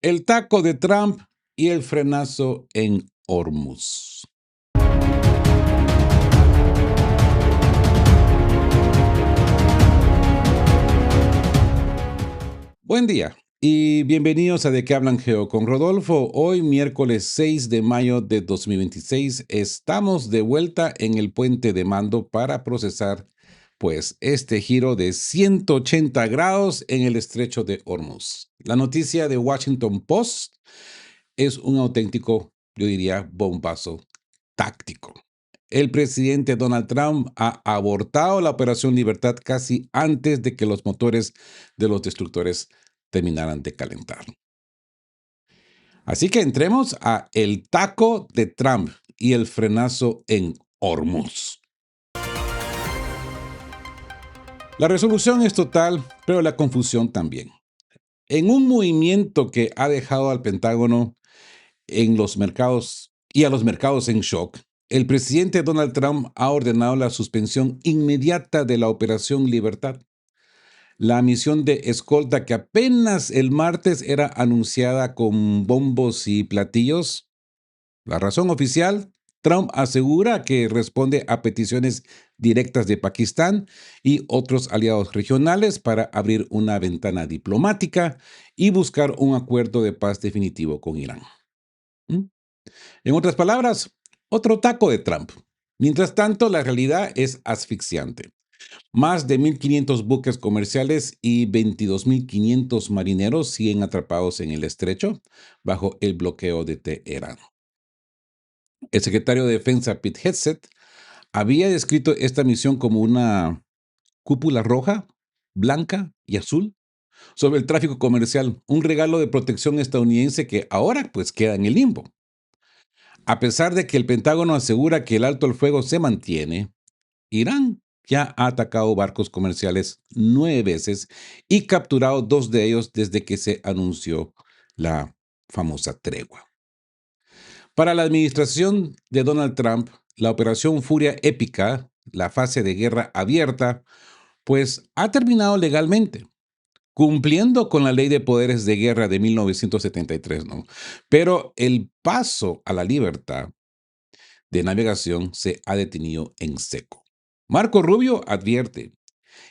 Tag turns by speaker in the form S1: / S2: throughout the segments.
S1: El taco de Trump y el frenazo en Hormuz. Buen día y bienvenidos a De qué hablan Geo con Rodolfo. Hoy, miércoles 6 de mayo de 2026, estamos de vuelta en el puente de mando para procesar, pues, este giro de 180 grados en el estrecho de Hormuz. La noticia de Washington Post es un auténtico, yo diría, bombazo táctico. El presidente Donald Trump ha abortado la Operación Libertad casi antes de que los motores de los destructores terminaran de calentar. Así que entremos a el taco de Trump y el frenazo en Hormuz. La resolución es total, pero la confusión también. En un movimiento que ha dejado al Pentágono en los mercados y a los mercados en shock, el presidente Donald Trump ha ordenado la suspensión inmediata de la Operación Libertad. La misión de escolta que apenas el martes era anunciada con bombos y platillos. La razón oficial, Trump asegura que responde a peticiones directas de Pakistán y otros aliados regionales para abrir una ventana diplomática y buscar un acuerdo de paz definitivo con Irán. ¿Mm? En otras palabras, otro taco de Trump. Mientras tanto, la realidad es asfixiante. Más de 1.500 buques comerciales y 22.500 marineros siguen atrapados en el estrecho bajo el bloqueo de Teherán. El secretario de Defensa Pete Hegseth había descrito esta misión como una cúpula roja, blanca y azul sobre el tráfico comercial, un regalo de protección estadounidense que ahora pues queda en el limbo. A pesar de que el Pentágono asegura que el alto al fuego se mantiene, Irán ya ha atacado barcos comerciales 9 veces y capturado 2 de ellos desde que se anunció la famosa tregua. Para la administración de Donald Trump, la operación Furia Épica, la fase de guerra abierta, pues ha terminado legalmente, cumpliendo con la Ley de Poderes de Guerra de 1973, ¿no? Pero el paso a la libertad de navegación se ha detenido en seco. Marco Rubio advierte,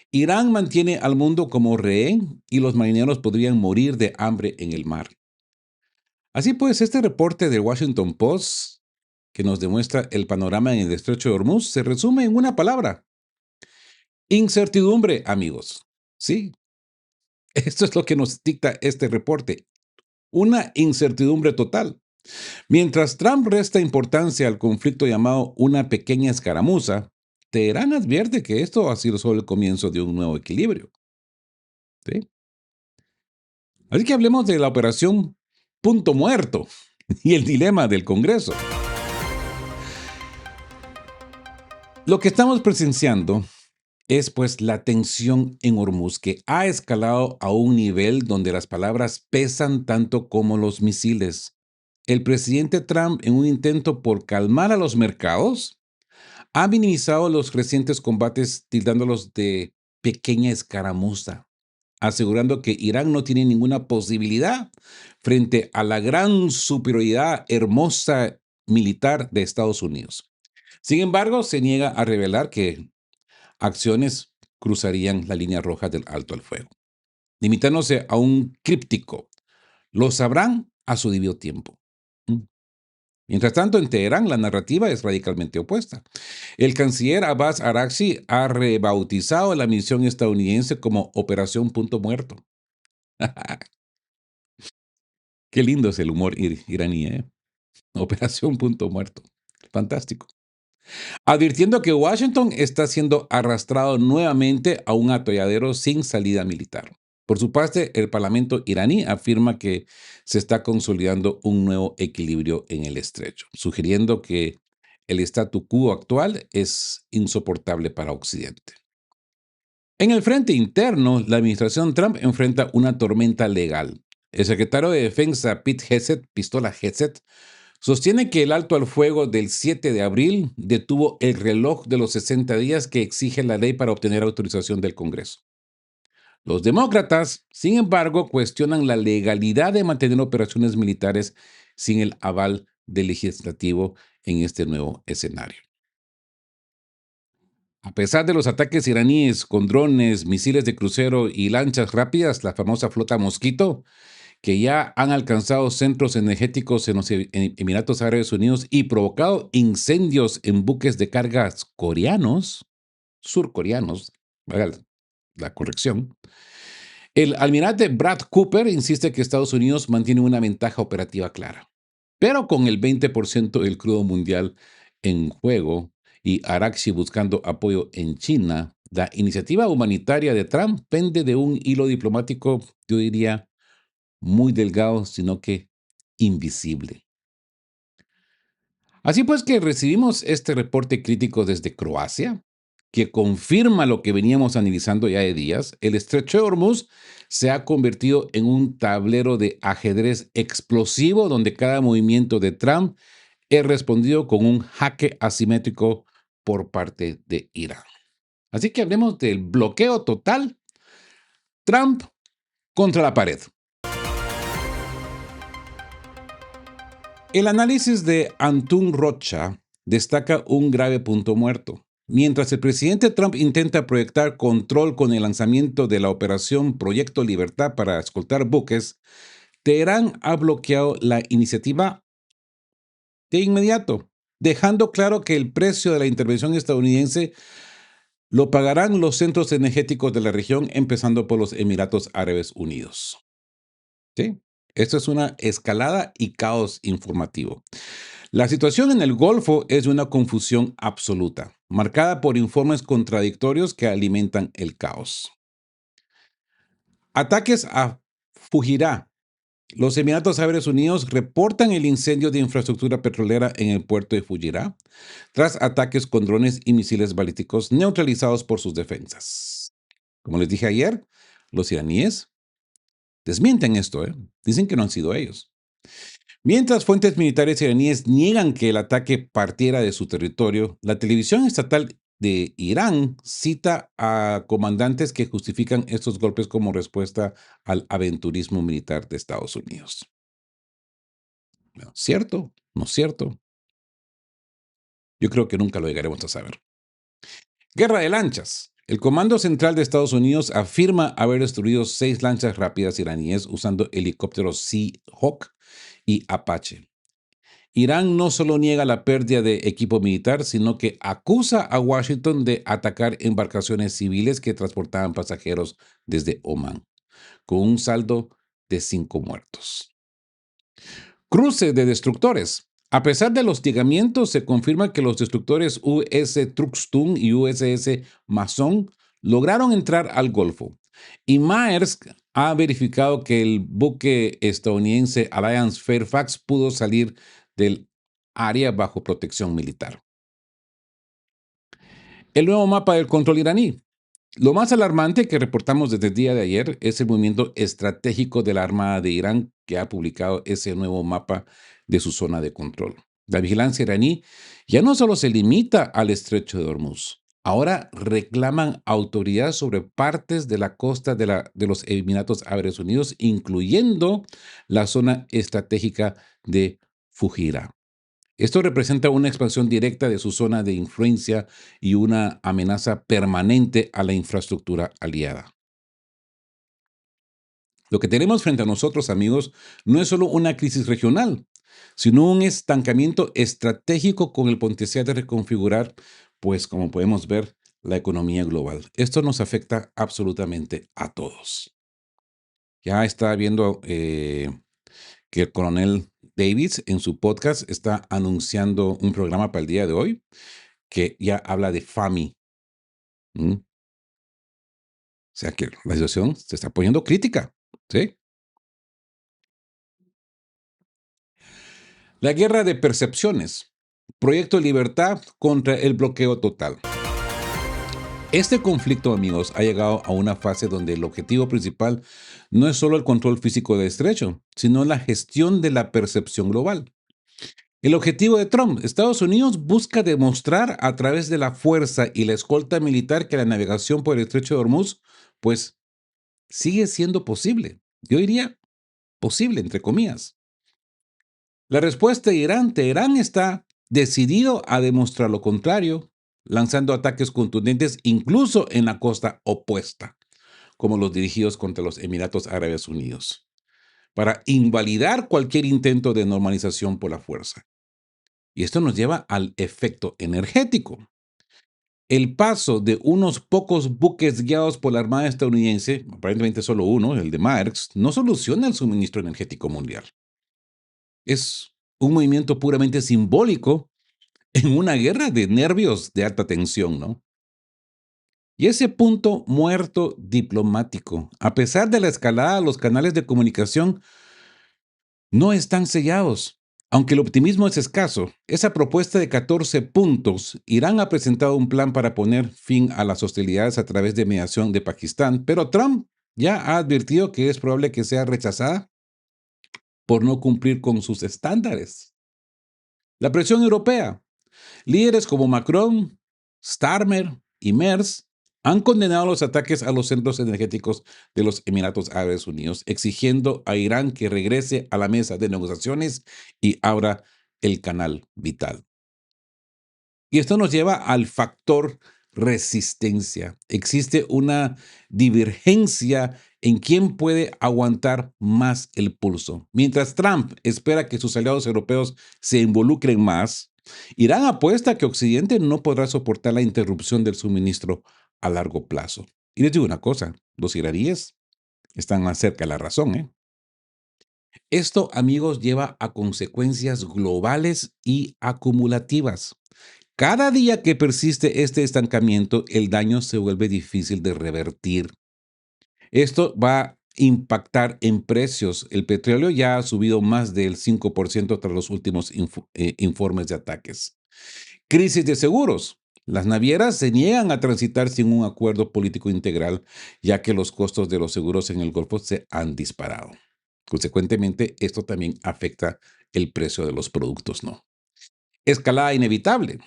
S1: Irán mantiene al mundo como rehén y los marineros podrían morir de hambre en el mar. Así pues, este reporte del Washington Post, que nos demuestra el panorama en el estrecho de Hormuz, se resume en una palabra. Incertidumbre, amigos. Sí, esto es lo que nos dicta este reporte. Una incertidumbre total. Mientras Trump resta importancia al conflicto llamado una pequeña escaramuza, Teherán advierte que esto ha sido solo el comienzo de un nuevo equilibrio. ¿Sí? Así que hablemos de la operación Punto Muerto y el dilema del Congreso. Lo que estamos presenciando es pues la tensión en Hormuz que ha escalado a un nivel donde las palabras pesan tanto como los misiles. El presidente Trump, en un intento por calmar a los mercados, ha minimizado los recientes combates tildándolos de pequeña escaramuza, asegurando que Irán no tiene ninguna posibilidad frente a la gran superioridad hermosa militar de Estados Unidos. Sin embargo, se niega a revelar que acciones cruzarían la línea roja del alto al fuego, limitándose a un críptico. Lo sabrán a su debido tiempo. ¿Mm? Mientras tanto, en Teherán la narrativa es radicalmente opuesta. El canciller Abbas Araghchi ha rebautizado la misión estadounidense como Operación Punto Muerto. Qué lindo es el humor iraní, ¿eh? Operación Punto Muerto. Fantástico. Advirtiendo que Washington está siendo arrastrado nuevamente a un atolladero sin salida militar. Por su parte, el Parlamento iraní afirma que se está consolidando un nuevo equilibrio en el estrecho, sugiriendo que el statu quo actual es insoportable para Occidente. En el frente interno, la administración Trump enfrenta una tormenta legal. El secretario de Defensa, Pete Hegseth, Pistola Hegseth, sostiene que el alto al fuego del 7 de abril detuvo el reloj de los 60 días que exige la ley para obtener autorización del Congreso. Los demócratas, sin embargo, cuestionan la legalidad de mantener operaciones militares sin el aval del legislativo en este nuevo escenario. A pesar de los ataques iraníes con drones, misiles de crucero y lanchas rápidas, la famosa flota Mosquito, que ya han alcanzado centros energéticos en los Emiratos Árabes Unidos y provocado incendios en buques de cargas coreanos, surcoreanos, valga la corrección. El almirante Brad Cooper insiste que Estados Unidos mantiene una ventaja operativa clara. Pero con el 20% del crudo mundial en juego y Araxi buscando apoyo en China, la iniciativa humanitaria de Trump pende de un hilo diplomático, yo diría, muy delgado, sino que invisible. Así pues que recibimos este reporte crítico desde Croacia, que confirma lo que veníamos analizando ya de días. El estrecho de Hormuz se ha convertido en un tablero de ajedrez explosivo donde cada movimiento de Trump es respondido con un jaque asimétrico por parte de Irán. Así que hablemos del bloqueo total, Trump contra la pared. El análisis de Antun Rocha destaca un grave punto muerto. Mientras el presidente Trump intenta proyectar control con el lanzamiento de la operación Proyecto Libertad para escoltar buques, Teherán ha bloqueado la iniciativa de inmediato, dejando claro que el precio de la intervención estadounidense lo pagarán los centros energéticos de la región, empezando por los Emiratos Árabes Unidos. ¿Sí? Esto es una escalada y caos informativo. La situación en el Golfo es de una confusión absoluta, marcada por informes contradictorios que alimentan el caos. Ataques a Fujirá. Los Emiratos Árabes Unidos reportan el incendio de infraestructura petrolera en el puerto de Fujirá, tras ataques con drones y misiles balísticos neutralizados por sus defensas. Como les dije ayer, los iraníes desmienten esto, ¿eh? Dicen que no han sido ellos. Mientras fuentes militares iraníes niegan que el ataque partiera de su territorio, la televisión estatal de Irán cita a comandantes que justifican estos golpes como respuesta al aventurismo militar de Estados Unidos. Bueno, ¿cierto? ¿No es cierto? Yo creo que nunca lo llegaremos a saber. Guerra de lanchas. El Comando Central de Estados Unidos afirma haber destruido 6 lanchas rápidas iraníes usando helicópteros Seahawk y Apache. Irán no solo niega la pérdida de equipo militar, sino que acusa a Washington de atacar embarcaciones civiles que transportaban pasajeros desde Omán, con un saldo de 5 muertos. Cruce de destructores. A pesar del hostigamiento, se confirma que los destructores USS Truxtun y USS Mason lograron entrar al Golfo. Y Maersk ha verificado que el buque estadounidense Alliance Fairfax pudo salir del área bajo protección militar. El nuevo mapa del control iraní. Lo más alarmante que reportamos desde el día de ayer es el movimiento estratégico de la Armada de Irán, que ha publicado ese nuevo mapa de su zona de control. La vigilancia iraní ya no solo se limita al estrecho de Hormuz, ahora reclaman autoridad sobre partes de la costa de los Emiratos Árabes Unidos, incluyendo la zona estratégica de Fujira. Esto representa una expansión directa de su zona de influencia y una amenaza permanente a la infraestructura aliada. Lo que tenemos frente a nosotros, amigos, no es solo una crisis regional, sino un estancamiento estratégico con el potencial de reconfigurar, pues como podemos ver, la economía global. Esto nos afecta absolutamente a todos. Ya está viendo que el coronel Davis en su podcast está anunciando un programa para el día de hoy que ya habla de FAMI. O sea que la situación se está poniendo crítica. ¿Sí? La guerra de percepciones. Proyecto Libertad contra el bloqueo total. Este conflicto, amigos, ha llegado a una fase donde el objetivo principal no es solo el control físico del estrecho, sino la gestión de la percepción global. El objetivo de Trump, Estados Unidos busca demostrar a través de la fuerza y la escolta militar que la navegación por el estrecho de Hormuz, pues, sigue siendo posible. Yo diría posible, entre comillas. La respuesta de Irán, Teherán está decidido a demostrar lo contrario, lanzando ataques contundentes incluso en la costa opuesta, como los dirigidos contra los Emiratos Árabes Unidos, para invalidar cualquier intento de normalización por la fuerza. Y esto nos lleva al efecto energético. El paso de unos pocos buques guiados por la Armada estadounidense, aparentemente solo uno, el de Maersk, no soluciona el suministro energético mundial. Es un movimiento puramente simbólico en una guerra de nervios de alta tensión, ¿no? Y ese punto muerto diplomático, a pesar de la escalada, los canales de comunicación no están sellados. Aunque el optimismo es escaso, esa propuesta de 14 puntos, Irán ha presentado un plan para poner fin a las hostilidades a través de mediación de Pakistán, pero Trump ya ha advertido que es probable que sea rechazada por no cumplir con sus estándares. La presión europea. Líderes como Macron, Starmer y Merz han condenado los ataques a los centros energéticos de los Emiratos Árabes Unidos, exigiendo a Irán que regrese a la mesa de negociaciones y abra el canal vital. Y esto nos lleva al factor resistencia. Existe una divergencia en quién puede aguantar más el pulso. Mientras Trump espera que sus aliados europeos se involucren más, Irán apuesta que Occidente no podrá soportar la interrupción del suministro a largo plazo. Y les digo una cosa, los iraníes están más cerca de la razón, ¿eh? Esto, amigos, lleva a consecuencias globales y acumulativas. Cada día que persiste este estancamiento, el daño se vuelve difícil de revertir. Esto va a impactar en precios. El petróleo ya ha subido más del 5% tras los últimos informes de ataques. Crisis de seguros. Las navieras se niegan a transitar sin un acuerdo político integral, ya que los costos de los seguros en el Golfo se han disparado. Consecuentemente, esto también afecta el precio de los productos, ¿no? Escalada inevitable.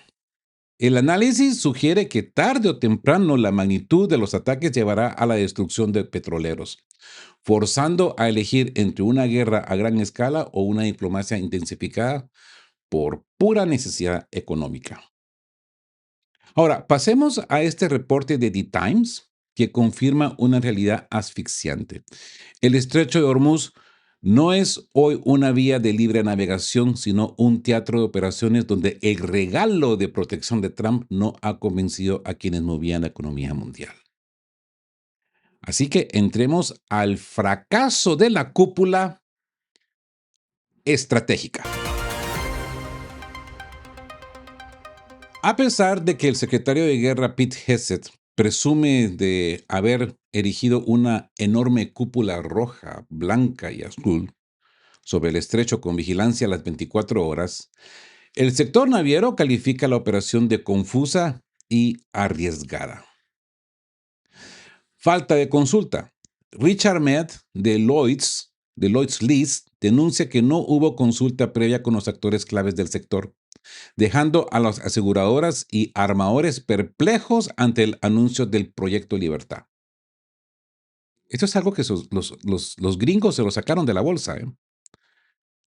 S1: El análisis sugiere que tarde o temprano la magnitud de los ataques llevará a la destrucción de petroleros, forzando a elegir entre una guerra a gran escala o una diplomacia intensificada por pura necesidad económica. Ahora, pasemos a este reporte de The Times que confirma una realidad asfixiante. El estrecho de Hormuz no es hoy una vía de libre navegación, sino un teatro de operaciones donde el regalo de protección de Trump no ha convencido a quienes movían la economía mundial. Así que entremos al fracaso de la cúpula estratégica. A pesar de que el secretario de Guerra Pete Hegseth presume de haber erigido una enorme cúpula roja, blanca y azul sobre el estrecho con vigilancia a las 24 horas, el sector naviero califica la operación de confusa y arriesgada. Falta de consulta. Richard Mead de Lloyd's List denuncia que no hubo consulta previa con los actores claves del sector, dejando a las aseguradoras y armadores perplejos ante el anuncio del Proyecto Libertad. Esto es algo que los gringos se lo sacaron de la bolsa, ¿eh?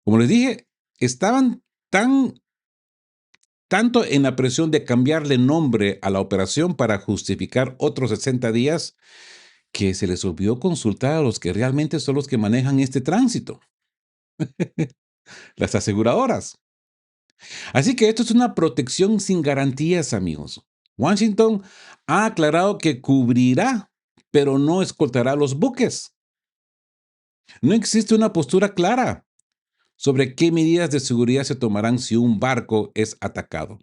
S1: Como les dije, estaban tanto en la presión de cambiarle nombre a la operación para justificar otros 60 días que se les olvidó consultar a los que realmente son los que manejan este tránsito, las aseguradoras. Así que esto es una protección sin garantías, amigos. Washington ha aclarado que cubrirá, pero no escoltará los buques. No existe una postura clara sobre qué medidas de seguridad se tomarán si un barco es atacado,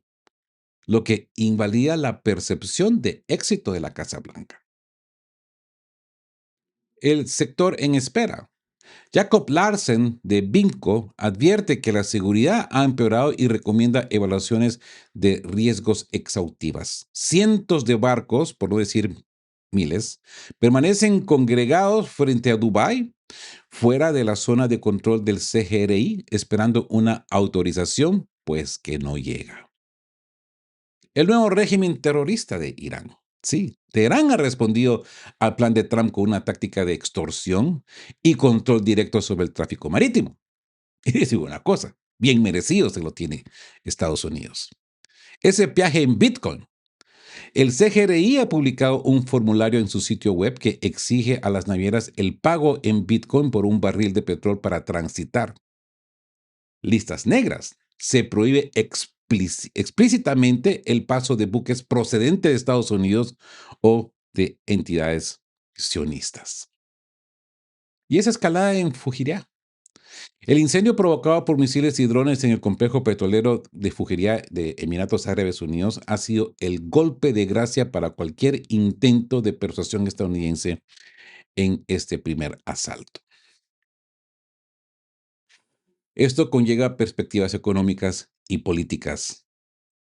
S1: lo que invalida la percepción de éxito de la Casa Blanca. El sector en espera. Jacob Larsen de Vinco advierte que la seguridad ha empeorado y recomienda evaluaciones de riesgos exhaustivas. Cientos de barcos, por no decir miles, permanecen congregados frente a Dubái, fuera de la zona de control del CGRI, esperando una autorización, pues que no llega. El nuevo régimen terrorista de Irán. Sí, Teherán ha respondido al plan de Trump con una táctica de extorsión y control directo sobre el tráfico marítimo. Y les digo una cosa, bien merecido se lo tiene Estados Unidos. Ese peaje en Bitcoin. El CGRI ha publicado un formulario en su sitio web que exige a las navieras el pago en Bitcoin por un barril de petróleo para transitar. Listas negras. Se prohíbe explícitamente el paso de buques procedentes de Estados Unidos o de entidades sionistas. Y esa escalada en Fujiria. El incendio provocado por misiles y drones en el complejo petrolero de Fujiria de Emiratos Árabes Unidos ha sido el golpe de gracia para cualquier intento de persuasión estadounidense en este primer asalto. Esto conlleva perspectivas económicas y políticas.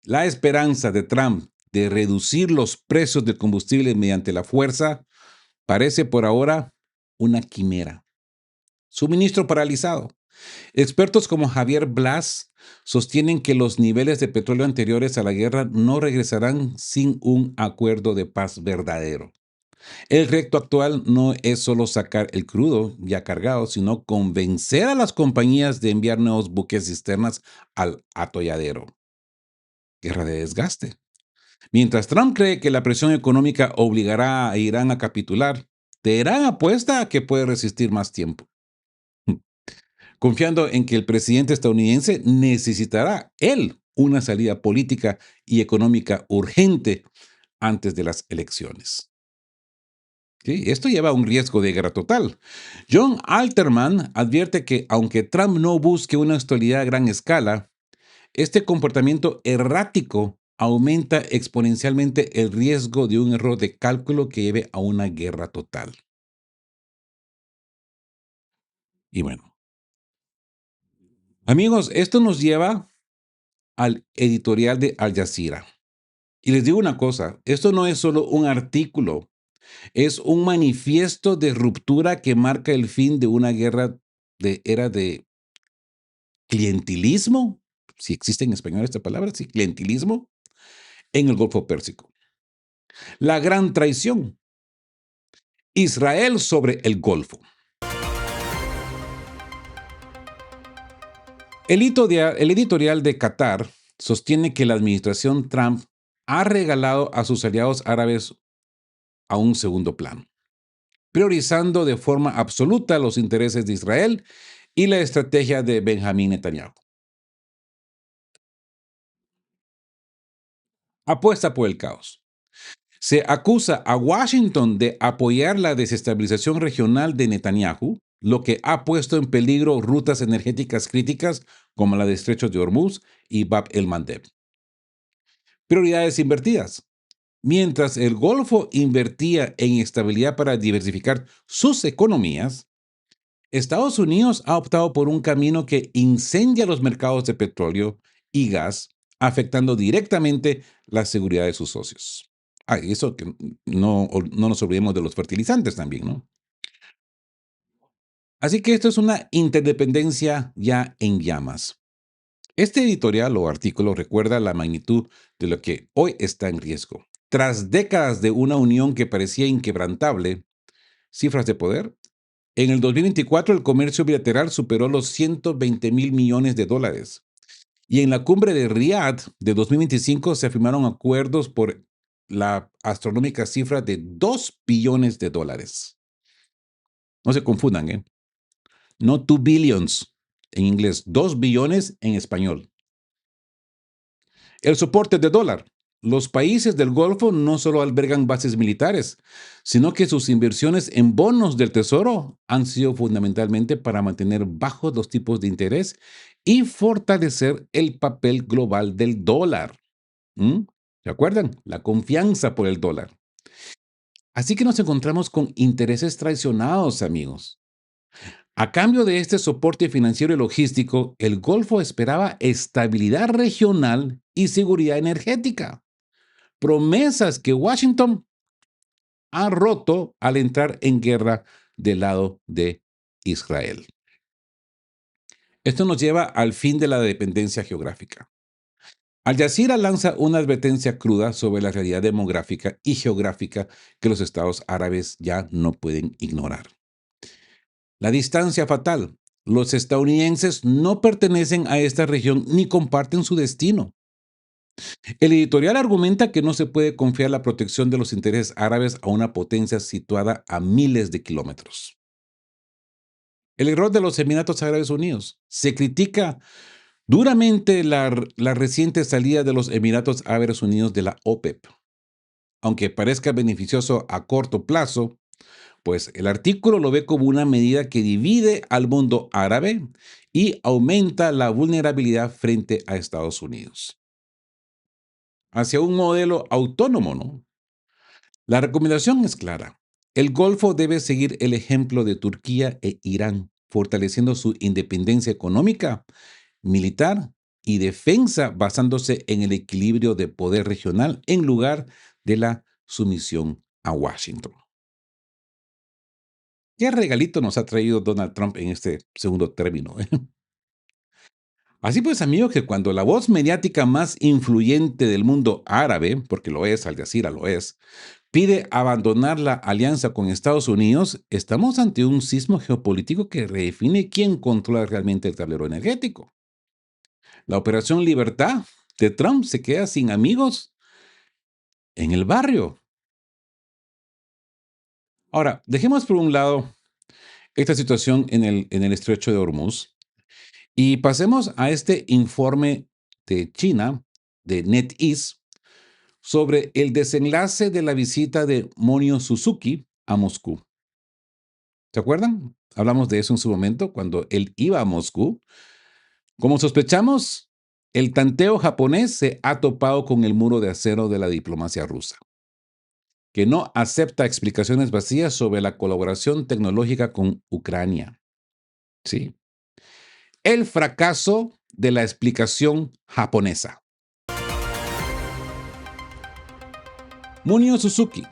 S1: La esperanza de Trump de reducir los precios del combustible mediante la fuerza parece por ahora una quimera. Suministro paralizado. Expertos como Javier Blas sostienen que los niveles de petróleo anteriores a la guerra no regresarán sin un acuerdo de paz verdadero. El reto actual no es solo sacar el crudo ya cargado, sino convencer a las compañías de enviar nuevos buques cisternas al atolladero. Guerra de desgaste. Mientras Trump cree que la presión económica obligará a Irán a capitular, Teherán apuesta a que puede resistir más tiempo, confiando en que el presidente estadounidense necesitará él una salida política y económica urgente antes de las elecciones. ¿Sí? Esto lleva a un riesgo de guerra total. John Alterman advierte que aunque Trump no busque una hostilidad a gran escala, este comportamiento errático aumenta exponencialmente el riesgo de un error de cálculo que lleve a una guerra total. Y bueno, amigos, esto nos lleva al editorial de Al Jazeera. Y les digo una cosa, esto no es solo un artículo, es un manifiesto de ruptura que marca el fin de una guerra de era de clientelismo, si existe en español esta palabra, sí, clientelismo, en el Golfo Pérsico. La gran traición. Israel sobre el Golfo. El editorial de Qatar sostiene que la administración Trump ha regalado a sus aliados árabes a un segundo plano, priorizando de forma absoluta los intereses de Israel y la estrategia de Benjamín Netanyahu. Apuesta por el caos. Se acusa a Washington de apoyar la desestabilización regional de Netanyahu, lo que ha puesto en peligro rutas energéticas críticas como la de Estrechos de Hormuz y Bab el-Mandeb. Prioridades invertidas. Mientras el Golfo invertía en estabilidad para diversificar sus economías, Estados Unidos ha optado por un camino que incendia los mercados de petróleo y gas, afectando directamente la seguridad de sus socios. Ah, y eso que no nos olvidemos de los fertilizantes también, ¿no? Así que esto es una interdependencia ya en llamas. Este editorial o artículo recuerda la magnitud de lo que hoy está en riesgo. Tras décadas de una unión que parecía inquebrantable, cifras de poder, en el 2024 el comercio bilateral superó los 120.000 millones de dólares. Y en la cumbre de Riad de 2025 se firmaron acuerdos por la astronómica cifra de 2 billones de dólares. No se confundan, ¿eh? No 2 billions en inglés, 2 billones en español. El soporte de dólar. Los países del Golfo no solo albergan bases militares, sino que sus inversiones en bonos del Tesoro han sido fundamentalmente para mantener bajos los tipos de interés y fortalecer el papel global del dólar. ¿Mm? ¿Se acuerdan? La confianza por el dólar. Así que nos encontramos con intereses traicionados, amigos. A cambio de este soporte financiero y logístico, el Golfo esperaba estabilidad regional y seguridad energética, promesas que Washington ha roto al entrar en guerra del lado de Israel. Esto nos lleva al fin de la dependencia geográfica. Al Jazeera lanza una advertencia cruda sobre la realidad demográfica y geográfica que los estados árabes ya no pueden ignorar. La distancia fatal. Los estadounidenses no pertenecen a esta región ni comparten su destino. El editorial argumenta que no se puede confiar la protección de los intereses árabes a una potencia situada a miles de kilómetros. El error de los Emiratos Árabes Unidos. Se critica duramente la reciente salida de los Emiratos Árabes Unidos de la OPEP. Aunque parezca beneficioso a corto plazo, pues el artículo lo ve como una medida que divide al mundo árabe y aumenta la vulnerabilidad frente a Estados Unidos. Hacia un modelo autónomo, ¿no? La recomendación es clara. El Golfo debe seguir el ejemplo de Turquía e Irán, fortaleciendo su independencia económica, militar y defensa basándose en el equilibrio de poder regional en lugar de la sumisión a Washington. ¿Qué regalito nos ha traído Donald Trump en este segundo término? Así pues, amigos, que cuando la voz mediática más influyente del mundo árabe, porque lo es, Al Jazeera lo es, pide abandonar la alianza con Estados Unidos, estamos ante un sismo geopolítico que redefine quién controla realmente el tablero energético. La Operación Libertad de Trump se queda sin amigos en el barrio. Ahora, dejemos por un lado esta situación en el estrecho de Hormuz y pasemos a este informe de China, de NetEase, sobre el desenlace de la visita de Monio Suzuki a Moscú. ¿Se acuerdan? Hablamos de eso en su momento, cuando él iba a Moscú. Como sospechamos, el tanteo japonés se ha topado con el muro de acero de la diplomacia rusa, que no acepta explicaciones vacías sobre la colaboración tecnológica con Ucrania. Sí. El fracaso de la explicación japonesa. Munio Suzuki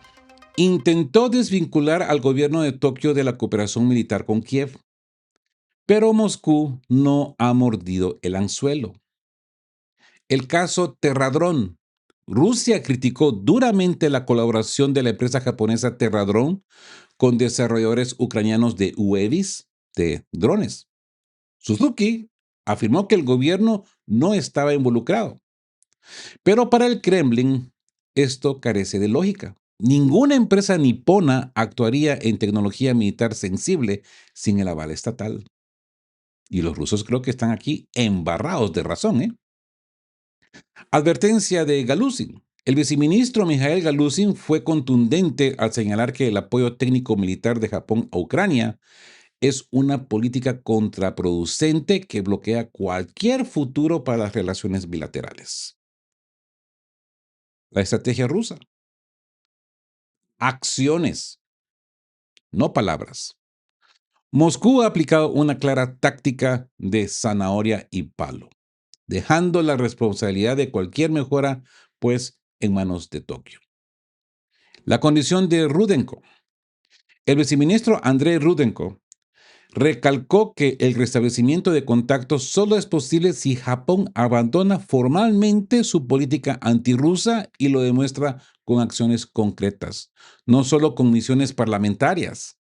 S1: intentó desvincular al gobierno de Tokio de la cooperación militar con Kiev, pero Moscú no ha mordido el anzuelo. El caso Terradrón. Rusia criticó duramente la colaboración de la empresa japonesa Terradrón con desarrolladores ucranianos de UAVs, de drones. Suzuki afirmó que el gobierno no estaba involucrado. Pero para el Kremlin, esto carece de lógica. Ninguna empresa nipona actuaría en tecnología militar sensible sin el aval estatal. Y los rusos creo que están aquí embarrados de razón, ¿eh? Advertencia de Galuzin. El viceministro Mikhail Galuzin fue contundente al señalar que el apoyo técnico militar de Japón a Ucrania es una política contraproducente que bloquea cualquier futuro para las relaciones bilaterales. La estrategia rusa. Acciones, no palabras. Moscú ha aplicado una clara táctica de zanahoria y palo, dejando la responsabilidad de cualquier mejora, pues, en manos de Tokio. La condición de Rudenko. El viceministro Andrei Rudenko recalcó que el restablecimiento de contactos solo es posible si Japón abandona formalmente su política antirrusa y lo demuestra con acciones concretas, no solo con misiones parlamentarias.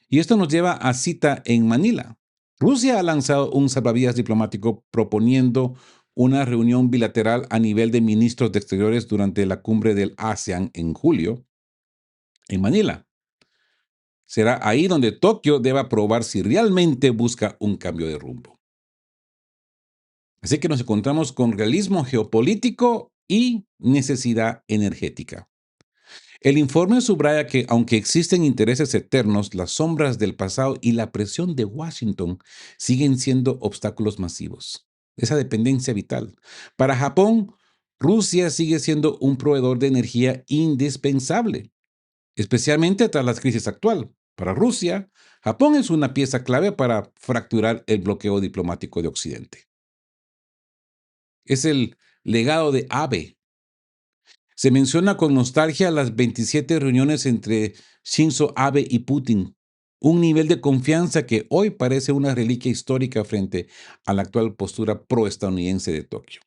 S1: Y esto nos lleva a cita en Manila. Rusia ha lanzado un salvavidas diplomático proponiendo una reunión bilateral a nivel de ministros de Exteriores durante la cumbre del ASEAN en julio en Manila. Será ahí donde Tokio deba probar si realmente busca un cambio de rumbo. Así que nos encontramos con realismo geopolítico y necesidad energética. El informe subraya que, aunque existen intereses eternos, las sombras del pasado y la presión de Washington siguen siendo obstáculos masivos. Esa dependencia vital. Para Japón, Rusia sigue siendo un proveedor de energía indispensable, especialmente tras la crisis actual. Para Rusia, Japón es una pieza clave para fracturar el bloqueo diplomático de Occidente. Es el legado de Abe. Se menciona con nostalgia las 27 reuniones entre Shinzo Abe y Putin, un nivel de confianza que hoy parece una reliquia histórica frente a la actual postura proestadounidense de Tokio.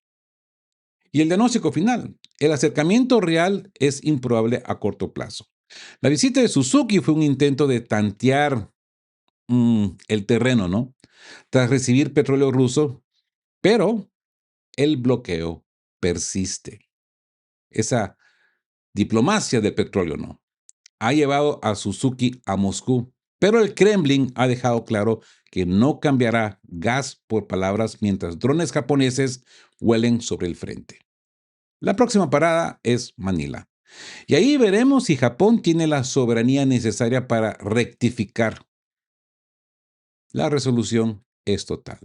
S1: Y el diagnóstico final, el acercamiento real es improbable a corto plazo. La visita de Suzuki fue un intento de tantear el terreno, ¿no? Tras recibir petróleo ruso, pero el bloqueo persiste. Esa diplomacia del petróleo, ¿no? Ha llevado a Suzuki a Moscú, pero el Kremlin ha dejado claro que no cambiará gas por palabras mientras drones japoneses huelen sobre el frente. La próxima parada es Manila. Y ahí veremos si Japón tiene la soberanía necesaria para rectificar. La resolución es total.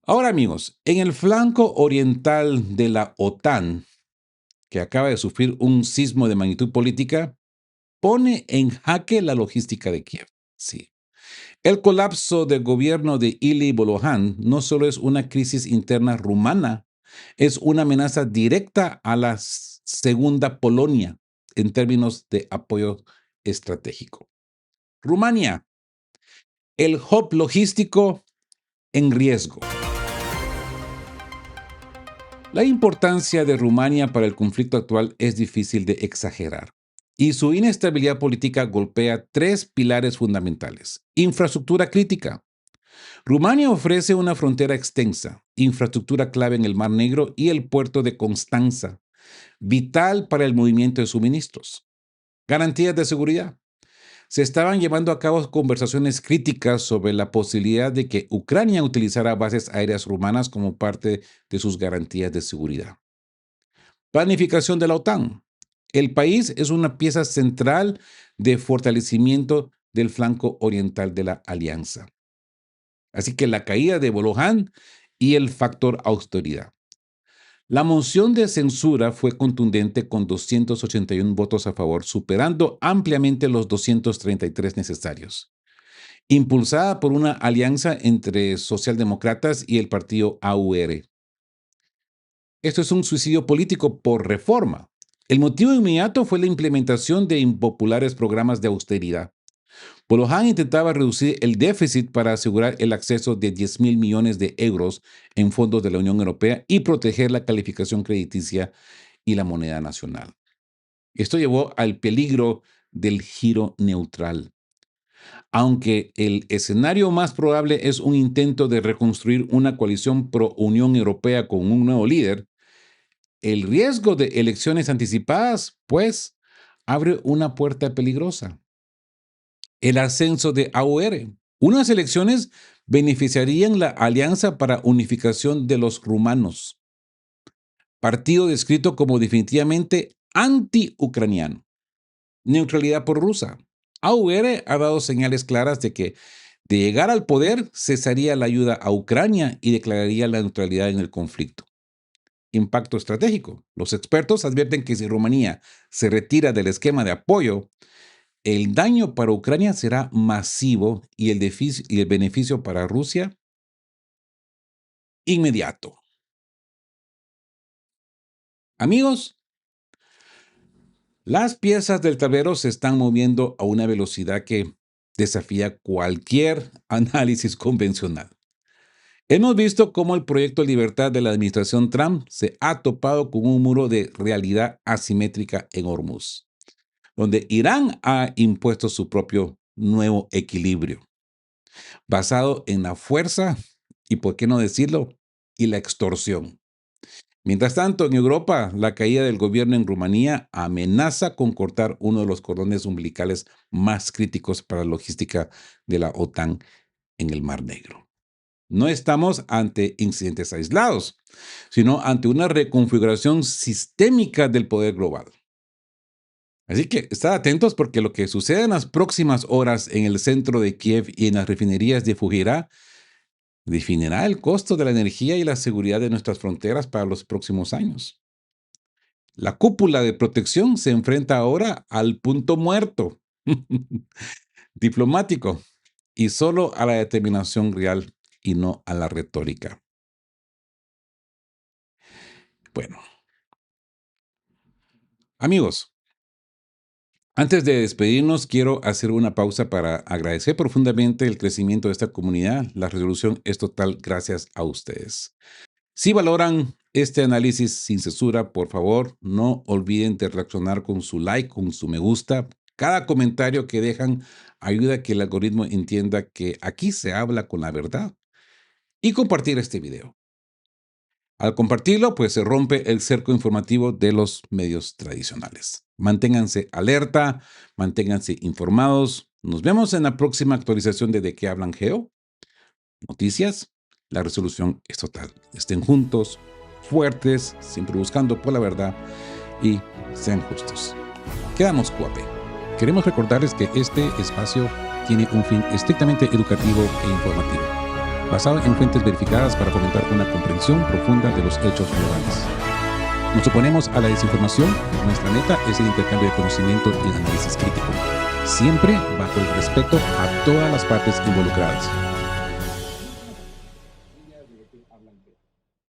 S1: Ahora amigos, en el flanco oriental de la OTAN, que acaba de sufrir un sismo de magnitud política, pone en jaque la logística de Kiev. Sí. El colapso del gobierno de Ili Bolohan no solo es una crisis interna rumana, es una amenaza directa a la segunda Polonia en términos de apoyo estratégico. Rumania, el hub logístico en riesgo. La importancia de Rumania para el conflicto actual es difícil de exagerar, y su inestabilidad política golpea tres pilares fundamentales. Infraestructura crítica. Rumania ofrece una frontera extensa, infraestructura clave en el Mar Negro y el puerto de Constanza, vital para el movimiento de suministros. Garantías de seguridad. Se estaban llevando a cabo conversaciones críticas sobre la posibilidad de que Ucrania utilizara bases aéreas rumanas como parte de sus garantías de seguridad. Planificación de la OTAN. El país es una pieza central de fortalecimiento del flanco oriental de la alianza. Así que la caída de Bolohan y el factor austeridad. La moción de censura fue contundente con 281 votos a favor, superando ampliamente los 233 necesarios. Impulsada por una alianza entre socialdemócratas y el partido AUR. Esto es un suicidio político por reforma. El motivo inmediato fue la implementación de impopulares programas de austeridad. Polohan intentaba reducir el déficit para asegurar el acceso de 10.000 millones de euros en fondos de la Unión Europea y proteger la calificación crediticia y la moneda nacional. Esto llevó al peligro del giro neutral. Aunque el escenario más probable es un intento de reconstruir una coalición pro-Unión Europea con un nuevo líder, el riesgo de elecciones anticipadas, pues, abre una puerta peligrosa. El ascenso de AUR. Unas elecciones beneficiarían la Alianza para Unificación de los Rumanos, partido descrito como definitivamente anti-ucraniano. Neutralidad por rusa. AUR ha dado señales claras de que, de llegar al poder, cesaría la ayuda a Ucrania y declararía la neutralidad en el conflicto. Impacto estratégico. Los expertos advierten que si Rumanía se retira del esquema de apoyo, el daño para Ucrania será masivo y el beneficio para Rusia inmediato. Amigos, las piezas del tablero se están moviendo a una velocidad que desafía cualquier análisis convencional. Hemos visto cómo el proyecto Libertad de la administración Trump se ha topado con un muro de realidad asimétrica en Hormuz, donde Irán ha impuesto su propio nuevo equilibrio, basado en la fuerza y, por qué no decirlo, y la extorsión. Mientras tanto, en Europa, la caída del gobierno en Rumanía amenaza con cortar uno de los cordones umbilicales más críticos para la logística de la OTAN en el Mar Negro. No estamos ante incidentes aislados, sino ante una reconfiguración sistémica del poder global. Así que estad atentos porque lo que suceda en las próximas horas en el centro de Kiev y en las refinerías de Fujairah definirá el costo de la energía y la seguridad de nuestras fronteras para los próximos años. La cúpula de protección se enfrenta ahora al punto muerto diplomático y solo a la determinación real y no a la retórica. Bueno, amigos, Antes de despedirnos, quiero hacer una pausa para agradecer profundamente el crecimiento de esta comunidad. La resolución es total gracias a ustedes. Si valoran este análisis sin censura, por favor, no olviden de reaccionar con su like, con su me gusta. Cada comentario que dejan ayuda a que el algoritmo entienda que aquí se habla con la verdad. Y compartir este video. Al compartirlo, pues se rompe el cerco informativo de los medios tradicionales. Manténganse alerta, manténganse informados. Nos vemos en la próxima actualización de qué hablan Geo. Noticias. La resolución es total. Estén juntos, fuertes, siempre buscando por la verdad y sean justos. Quedamos cuape. Queremos recordarles que este espacio tiene un fin estrictamente educativo e informativo, basado en fuentes verificadas para fomentar una comprensión profunda de los hechos relevantes. Nos oponemos a la desinformación. Nuestra meta es el intercambio de conocimiento y análisis crítico, siempre bajo el respeto a todas las partes involucradas.